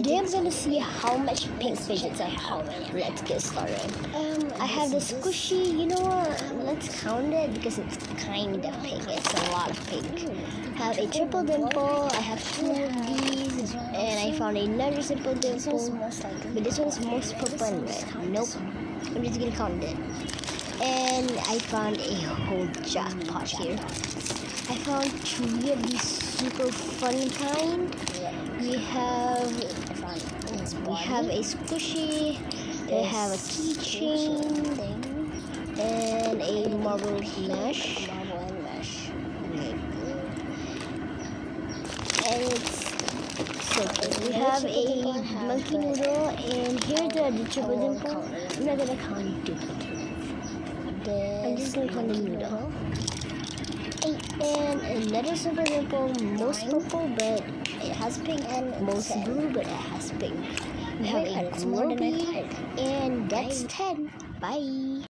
Today I'm gonna see how much pink fidgets I have. Let's get started. I have the squishy. You know what? Let's count it because it's kind of pink. It's a lot of pink. I have a triple dimple. I have two of these, and I found another simple dimple. But this one's most purple and red. Nope. I'm just gonna count it. And I found a whole jackpot here. I found three of these super fun kind. We have a squishy, we have a keychain, and a marble mesh. And it's simple. We have a monkey noodle, and here's the triple dimple. I'm not gonna count it. I'm just gonna count the noodle. And another simple dimple, most purple, but it has pink, and most blue, but it has pink. We have a glow bead, and that's 10. Bye.